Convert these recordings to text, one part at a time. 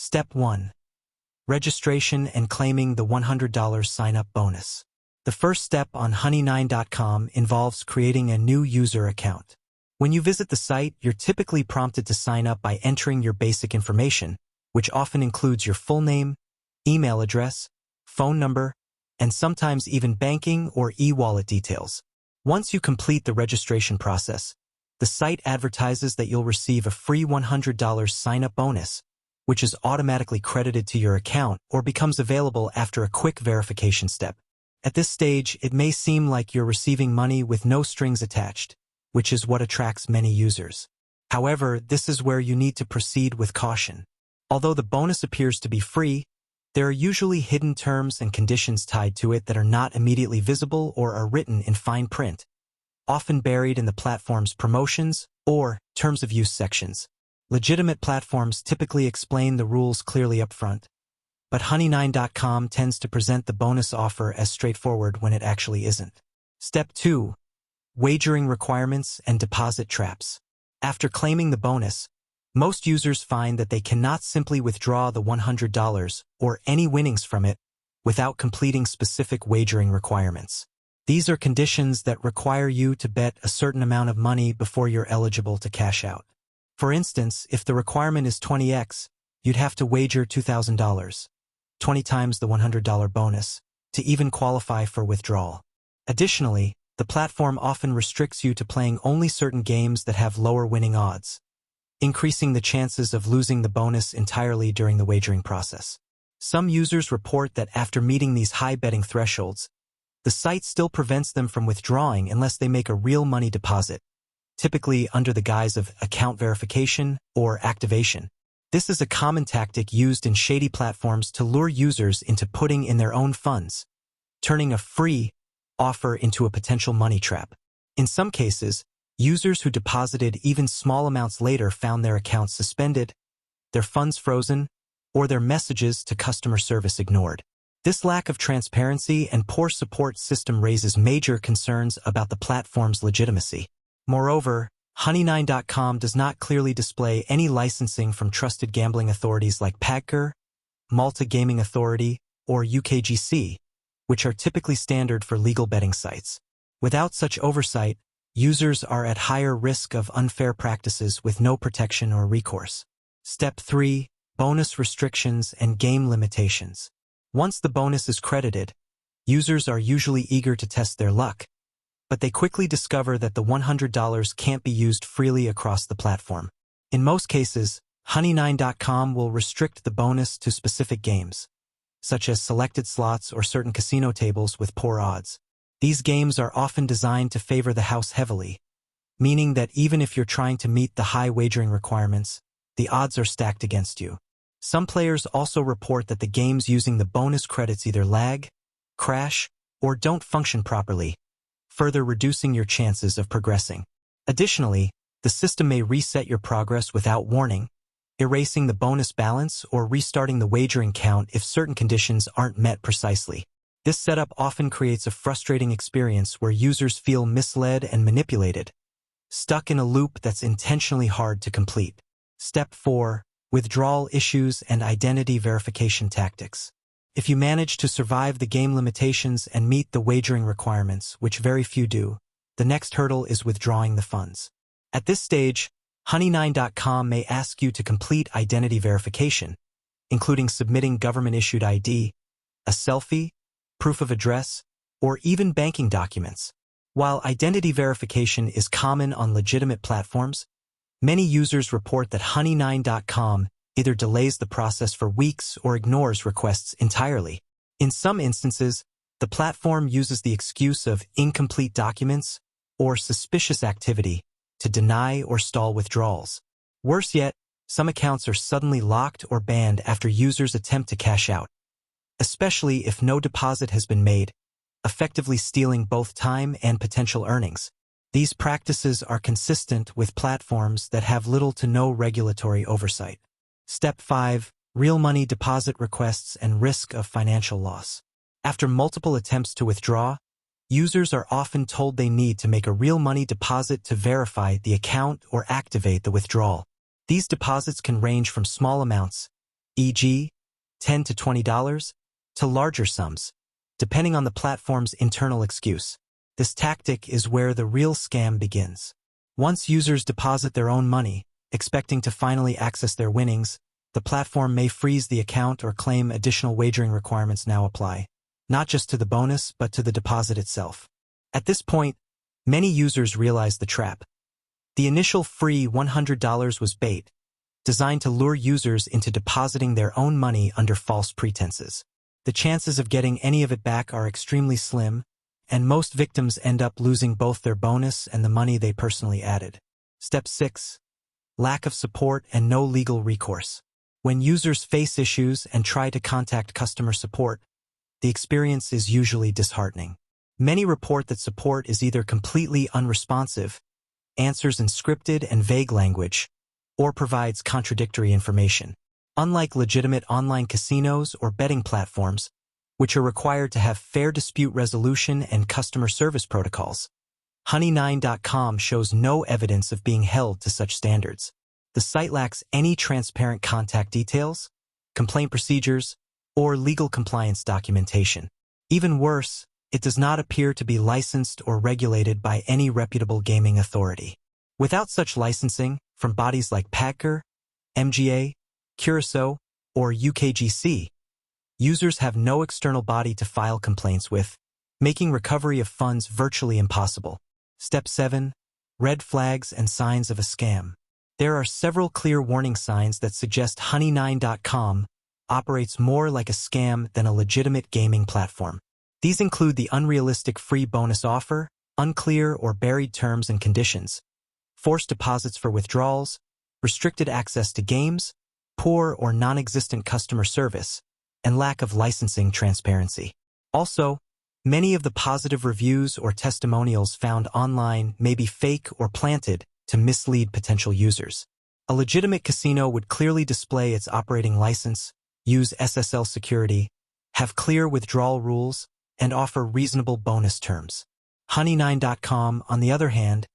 Step 1. Registration and claiming the $100 sign-up bonus. The first step on honey9.com involves creating a new user account. When you visit the site, you're typically prompted to sign up by entering your basic information, which often includes your full name, email address, phone number, and sometimes even banking or e-wallet details. Once you complete the registration process, the site advertises that you'll receive a free $100 sign-up bonus, which is automatically credited to your account or becomes available after a quick verification step. At this stage, it may seem like you're receiving money with no strings attached, which is what attracts many users. However, this is where you need to proceed with caution. Although the bonus appears to be free, there are usually hidden terms and conditions tied to it that are not immediately visible or are written in fine print, often buried in the platform's promotions or terms of use sections. Legitimate platforms typically explain the rules clearly upfront, but honey9.com tends to present the bonus offer as straightforward when it actually isn't. Step 2. Wagering requirements and deposit traps. After claiming the bonus, most users find that they cannot simply withdraw the $100 or any winnings from it without completing specific wagering requirements. These are conditions that require you to bet a certain amount of money before you're eligible to cash out. For instance, if the requirement is 20x, you'd have to wager $2,000, 20 times the $100 bonus, to even qualify for withdrawal. Additionally, the platform often restricts you to playing only certain games that have lower winning odds, increasing the chances of losing the bonus entirely during the wagering process. Some users report that after meeting these high betting thresholds, the site still prevents them from withdrawing unless they make a real money deposit, typically under the guise of account verification or activation. This is a common tactic used in shady platforms to lure users into putting in their own funds, turning a free offer into a potential money trap. In some cases, users who deposited even small amounts later found their accounts suspended, their funds frozen, or their messages to customer service ignored. This lack of transparency and poor support system raises major concerns about the platform's legitimacy. Moreover, honey9.com does not clearly display any licensing from trusted gambling authorities like PAGCOR, Malta Gaming Authority, or UKGC, which are typically standard for legal betting sites. Without such oversight, users are at higher risk of unfair practices with no protection or recourse. Step 3. Bonus restrictions and game limitations. Once the bonus is credited, users are usually eager to test their luck, but they quickly discover that the $100 can't be used freely across the platform. In most cases, honey9.com will restrict the bonus to specific games, such as selected slots or certain casino tables with poor odds. These games are often designed to favor the house heavily, meaning that even if you're trying to meet the high wagering requirements, the odds are stacked against you. Some players also report that the games using the bonus credits either lag, crash, or don't function properly, further reducing your chances of progressing. Additionally, the system may reset your progress without warning, erasing the bonus balance or restarting the wagering count if certain conditions aren't met precisely. This setup often creates a frustrating experience where users feel misled and manipulated, stuck in a loop that's intentionally hard to complete. Step 4. Withdrawal issues and identity verification tactics. If you manage to survive the game limitations and meet the wagering requirements, which very few do, the next hurdle is withdrawing the funds. At this stage, honey9.com may ask you to complete identity verification, including submitting government-issued ID, a selfie, proof of address, or even banking documents. While identity verification is common on legitimate platforms, many users report that honey9.com either delays the process for weeks or ignores requests entirely. In some instances, the platform uses the excuse of incomplete documents or suspicious activity to deny or stall withdrawals. Worse yet, some accounts are suddenly locked or banned after users attempt to cash out, especially if no deposit has been made, effectively stealing both time and potential earnings. These practices are consistent with platforms that have little to no regulatory oversight. Step 5. Real money deposit requests and risk of financial loss. After multiple attempts to withdraw, users are often told they need to make a real money deposit to verify the account or activate the withdrawal. These deposits can range from small amounts, e.g., $10 to $20, to larger sums, depending on the platform's internal excuse. This tactic is where the real scam begins. Once users deposit their own money, expecting to finally access their winnings, the platform may freeze the account or claim additional wagering requirements now apply, not just to the bonus but to the deposit itself. At this point, many users realize the trap. The initial free $100 was bait, designed to lure users into depositing their own money under false pretenses. The chances of getting any of it back are extremely slim, and most victims end up losing both their bonus and the money they personally added. Step 6. Lack of support and no legal recourse. When users face issues and try to contact customer support, the experience is usually disheartening. Many report that support is either completely unresponsive, answers in scripted and vague language, or provides contradictory information. Unlike legitimate online casinos or betting platforms, which are required to have fair dispute resolution and customer service protocols, Honey9.com shows no evidence of being held to such standards. The site lacks any transparent contact details, complaint procedures, or legal compliance documentation. Even worse, it does not appear to be licensed or regulated by any reputable gaming authority. Without such licensing, from bodies like PAGR, MGA, Curacao, or UKGC, users have no external body to file complaints with, making recovery of funds virtually impossible. Step 7. Red flags and signs of a scam. There are several clear warning signs that suggest Honey9.com operates more like a scam than a legitimate gaming platform. These include the unrealistic free bonus offer, unclear or buried terms and conditions, forced deposits for withdrawals, restricted access to games, poor or non-existent customer service, and lack of licensing transparency. Also, many of the positive reviews or testimonials found online may be fake or planted to mislead potential users. A legitimate casino would clearly display its operating license, use SSL security, have clear withdrawal rules, and offer reasonable bonus terms. Honey9.com, on the other hand,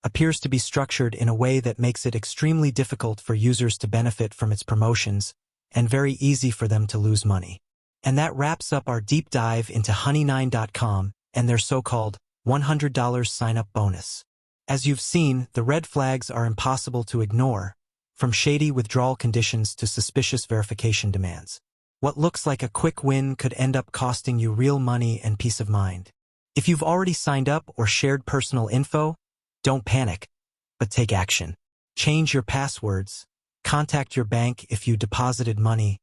appears to be structured in a way that makes it extremely difficult for users to benefit from its promotions and very easy for them to lose money. And that wraps up our deep dive into Honey9.com and their so-called $100 sign-up bonus. As you've seen, the red flags are impossible to ignore, from shady withdrawal conditions to suspicious verification demands. What looks like a quick win could end up costing you real money and peace of mind. If you've already signed up or shared personal info, don't panic, but take action. Change your passwords, contact your bank if you deposited money,